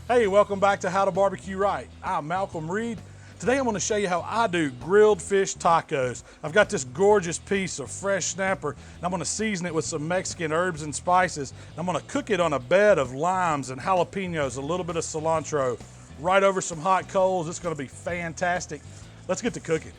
Hey, welcome back to How to Barbecue Right. I'm Malcolm Reed. Today I'm going to show you how I do grilled fish tacos. I've got this gorgeous piece of fresh snapper and I'm going to season it with some Mexican herbs and spices. I'm going to cook it on a bed of limes and jalapenos, a little bit of cilantro, right over some hot coals. It's going to be fantastic. Let's get to cooking.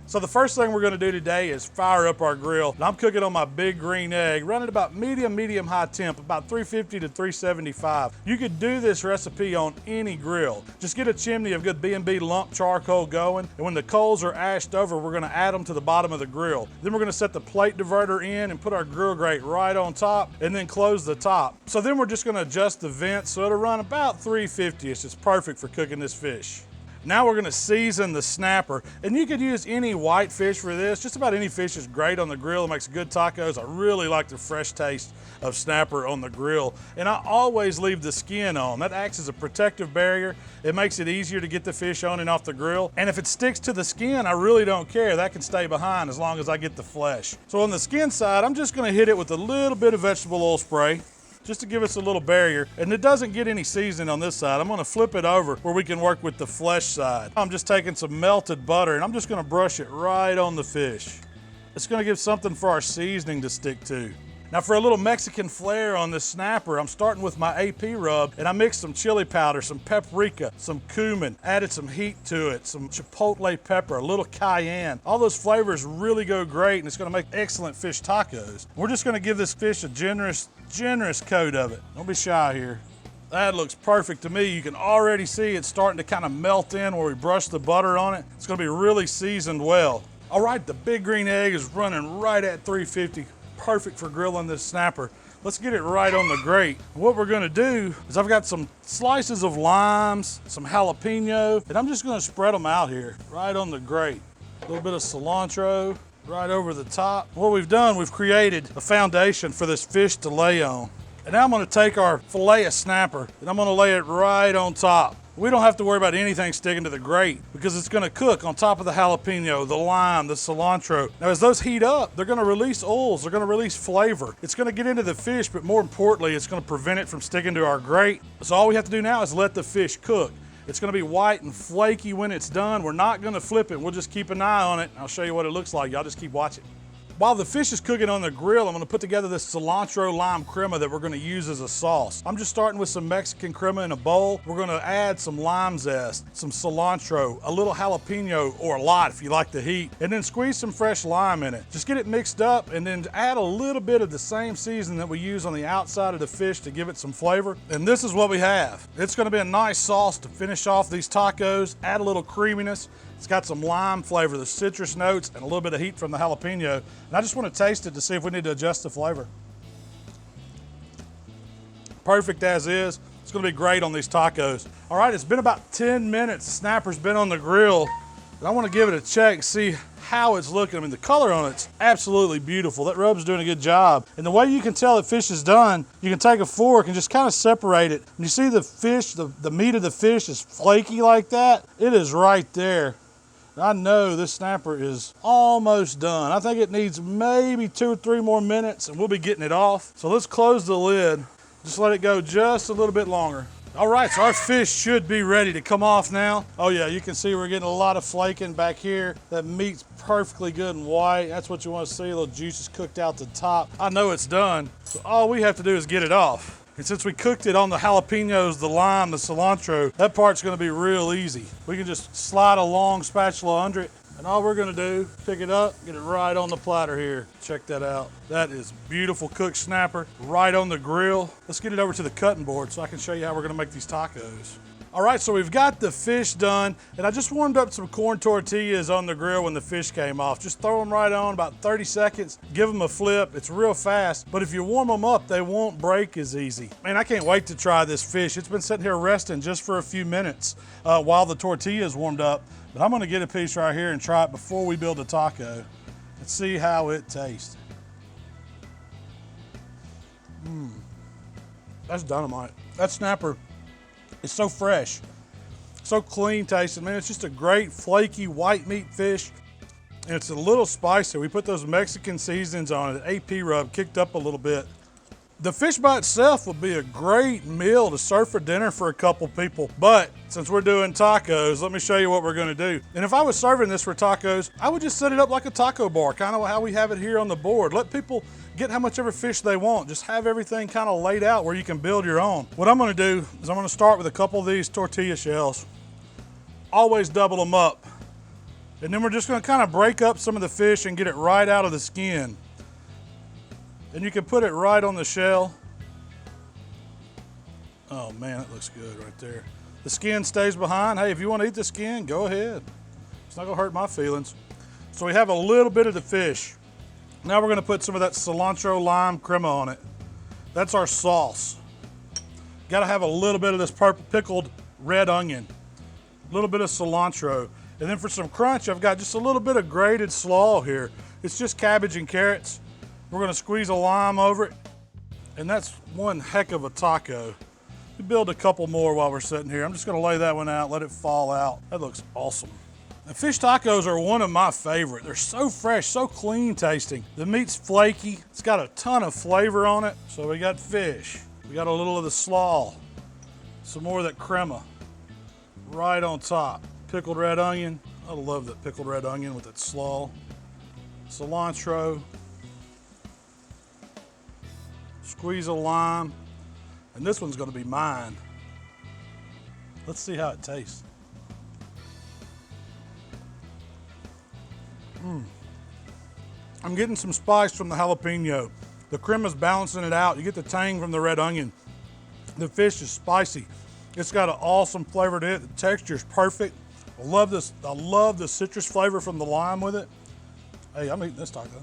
So the first thing we're going to do today is fire up our grill. And I'm cooking on my big green egg, running about medium high temp, about 350 to 375. You could do this recipe on any grill. Just get a chimney of good B&B lump charcoal going, and when the coals are ashed over, we're going to add them to the bottom of the grill. Then we're going to set the plate diverter in and put our grill grate right on top, and then close the top. So then we're just going to adjust the vent so it'll run about 350. It's just perfect for cooking this fish. Now we're gonna season the snapper, and you could use any white fish for this. Just about any fish is great on the grill. It makes good tacos. I really like the fresh taste of snapper on the grill. And I always leave the skin on. That acts as a protective barrier. It makes it easier to get the fish on and off the grill. And if it sticks to the skin, I really don't care. That can stay behind as long as I get the flesh. So on the skin side, I'm just gonna hit it with a little bit of vegetable oil spray, just to give us a little barrier. And it doesn't get any seasoning on this side. I'm gonna flip it over where we can work with the flesh side. I'm just taking some melted butter and I'm just gonna brush it right on the fish. It's gonna give something for our seasoning to stick to. Now for a little Mexican flair on this snapper, I'm starting with my AP rub, and I mixed some chili powder, some paprika, some cumin, added some heat to it, some chipotle pepper, a little cayenne. All those flavors really go great, and it's gonna make excellent fish tacos. We're just gonna give this fish a generous coat of it. Don't be shy here. That looks perfect to me. You can already see it's starting to kind of melt in where we brush the butter on it. It's gonna be really seasoned well. All right, the big green egg is running right at 350. Perfect for grilling this snapper. Let's get it right on the grate. What we're gonna do is I've got some slices of limes, some jalapeno, and I'm just gonna spread them out here, right on the grate. A little bit of cilantro right over the top. What we've done, we've created a foundation for this fish to lay on. And now I'm gonna take our fillet of snapper and I'm gonna lay it right on top. We don't have to worry about anything sticking to the grate because it's gonna cook on top of the jalapeno, the lime, the cilantro. Now as those heat up, they're gonna release oils, they're gonna release flavor. It's gonna get into the fish, but more importantly, it's gonna prevent it from sticking to our grate. So all we have to do now is let the fish cook. It's gonna be white and flaky when it's done. We're not gonna flip it, we'll just keep an eye on it. I'll show you what it looks like, y'all just keep watching. While the fish is cooking on the grill, I'm gonna put together this cilantro lime crema that we're gonna use as a sauce. I'm just starting with some Mexican crema in a bowl. We're gonna add some lime zest, some cilantro, a little jalapeno, or a lot if you like the heat, and then squeeze some fresh lime in it. Just get it mixed up and then add a little bit of the same seasoning that we use on the outside of the fish to give it some flavor. And this is what we have. It's gonna be a nice sauce to finish off these tacos, add a little creaminess. It's got some lime flavor, the citrus notes, and a little bit of heat from the jalapeno. And I just want to taste it to see if we need to adjust the flavor. Perfect as is. It's going to be great on these tacos. All right, it's been about 10 minutes. The snapper's been on the grill. And I want to give it a check, see how it's looking. I mean, the color on it's absolutely beautiful. That rub's doing a good job. And the way you can tell that fish is done, you can take a fork and just kind of separate it. And you see the fish, the meat of the fish is flaky like that. It is right there. I know this snapper is almost done. I think it needs maybe 2 or 3 more minutes and we'll be getting it off. So let's close the lid. Just let it go just a little bit longer. All right, so our fish should be ready to come off now. Oh yeah, you can see we're getting a lot of flaking back here. That meat's perfectly good and white. That's what you want to see, a little juices cooked out the top. I know it's done, so all we have to do is get it off. And since we cooked it on the jalapenos, the lime, the cilantro, that part's gonna be real easy. We can just slide a long spatula under it, and all we're gonna do, pick it up, get it right on the platter here. Check that out. That is beautiful cooked snapper, right on the grill. Let's get it over to the cutting board so I can show you how we're gonna make these tacos. All right, so we've got the fish done, and I just warmed up some corn tortillas on the grill when the fish came off. Just throw them right on, about 30 seconds, give them a flip. It's real fast, but if you warm them up, they won't break as easy. Man, I can't wait to try this fish. It's been sitting here resting just for a few minutes while the tortillas warmed up, but I'm gonna get a piece right here and try it before we build a taco. Let's see how it tastes. That's dynamite. That snapper, it's so fresh, so clean tasting, man. It's just a great flaky white meat fish. And it's a little spicy. We put those Mexican seasonings on it. AP rub kicked up a little bit. The fish by itself would be a great meal to serve for dinner for a couple people, but since we're doing tacos, let me show you what we're gonna do. And if I was serving this for tacos, I would just set it up like a taco bar, kind of how we have it here on the board. Let people get how much ever fish they want. Just have everything kind of laid out where you can build your own. What I'm gonna do is I'm gonna start with a couple of these tortilla shells. Always double them up. And then we're just gonna kind of break up some of the fish and get it right out of the skin. And you can put it right on the shell. Oh man, it looks good right there. The skin stays behind. Hey, if you want to eat the skin, go ahead. It's not gonna hurt my feelings. So we have a little bit of the fish. Now we're gonna put some of that cilantro lime crema on it. That's our sauce. Gotta have a little bit of this pickled red onion, a little bit of cilantro. And then for some crunch, I've got just a little bit of grated slaw here. It's just cabbage and carrots. We're gonna squeeze a lime over it. And that's one heck of a taco. We build a couple more while we're sitting here. I'm just gonna lay that one out, let it fall out. That looks awesome. Now, fish tacos are one of my favorite. They're so fresh, so clean tasting. The meat's flaky. It's got a ton of flavor on it. So we got fish. We got a little of the slaw. Some more of that crema right on top. Pickled red onion. I love that pickled red onion with that slaw. Cilantro. Squeeze a lime, and this one's gonna be mine. Let's see how it tastes. I'm getting some spice from the jalapeno. The crema's balancing it out. You get the tang from the red onion. The fish is spicy. It's got an awesome flavor to it. The texture is perfect. I love this. I love the citrus flavor from the lime with it. Hey, I'm eating this taco.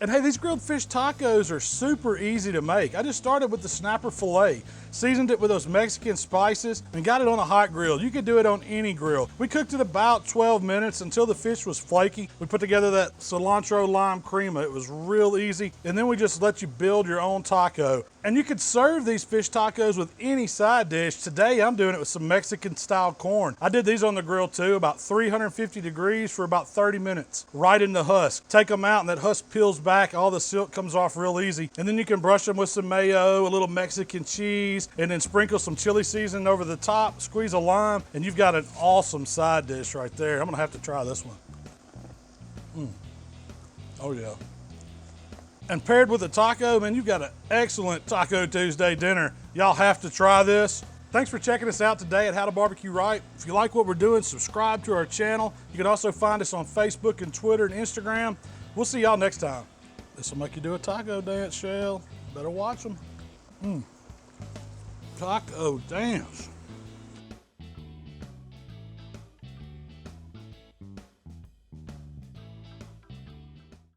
And hey, these grilled fish tacos are super easy to make. I just started with the snapper filet, seasoned it with those Mexican spices, and got it on a hot grill. You could do it on any grill. We cooked it about 12 minutes until the fish was flaky. We put together that cilantro lime crema. It was real easy. And then we just let you build your own taco. And you could serve these fish tacos with any side dish. Today, I'm doing it with some Mexican style corn. I did these on the grill too, about 350 degrees for about 30 minutes, right in the husk. Take them out and that husk peels back, all the silk comes off real easy. And then you can brush them with some mayo, a little Mexican cheese, and then sprinkle some chili seasoning over the top, squeeze a lime, and you've got an awesome side dish right there. I'm gonna have to try this one. Oh yeah. And paired with a taco, man, you've got an excellent Taco Tuesday dinner. Y'all have to try this. Thanks for checking us out today at HowToBBQRight. If you like what we're doing, subscribe to our channel. You can also find us on Facebook and Twitter and Instagram. We'll see y'all next time. This will make you do a taco dance, Shell. Better watch them. Taco dance.